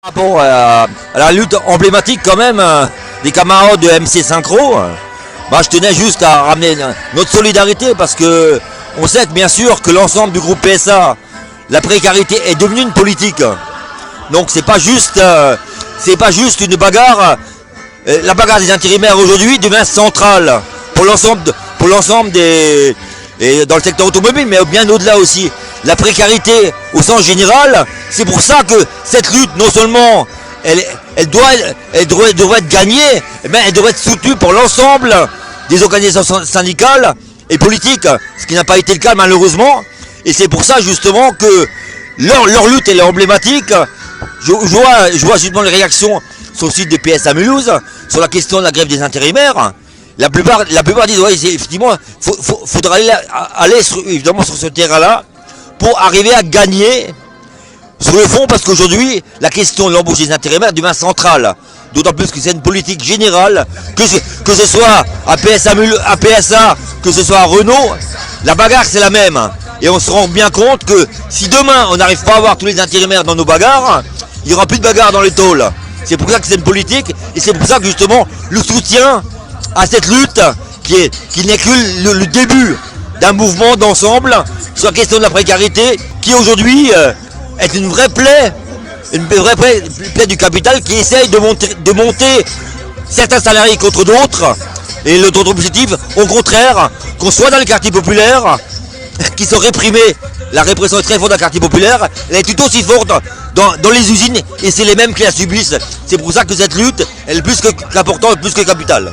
Par rapport à la lutte emblématique quand même des camarades de MC Synchro, je tenais juste à ramener notre solidarité parce que on sait que bien sûr que l'ensemble du groupe PSA, la précarité est devenue une politique. Donc c'est pas juste une bagarre. La bagarre des intérimaires aujourd'hui devient centrale pour l'ensemble des et dans le secteur automobile, mais bien au-delà aussi. La précarité au sens général, c'est pour ça que cette lutte, non seulement elle devrait être gagnée, mais elle devrait être soutenue pour l'ensemble des organisations syndicales et politiques, ce qui n'a pas été le cas malheureusement. Et c'est pour ça justement que leur lutte elle est emblématique. Je vois justement les réactions sur le site de PSA Mulhouse sur la question de la grève des intérimaires. La plupart disent ouais, effectivement, faudra aller évidemment sur ce terrain-là pour arriver à gagner sur le fond, parce qu'aujourd'hui, la question de l'embauche des intérimaires devient centrale. D'autant plus que c'est une politique générale, que ce soit à PSA, que ce soit à Renault, la bagarre c'est la même. Et on se rend bien compte que si demain on n'arrive pas à avoir tous les intérimaires dans nos bagarres, il n'y aura plus de bagarre dans les tôles. C'est pour ça que c'est une politique, et c'est pour ça que justement le soutien à cette lutte qui n'est que le début d'un mouvement d'ensemble sur la question de la précarité qui aujourd'hui est une vraie plaie du capital qui essaye de monter certains salariés contre d'autres. Et le taux objectif, au contraire, qu'on soit dans les quartiers populaires qui sont réprimés. La répression est très forte dans les quartiers populaires, elle est tout aussi forte dans les usines et c'est les mêmes qui la subissent. C'est pour ça que cette lutte elle est plus qu'importante, plus que capitale.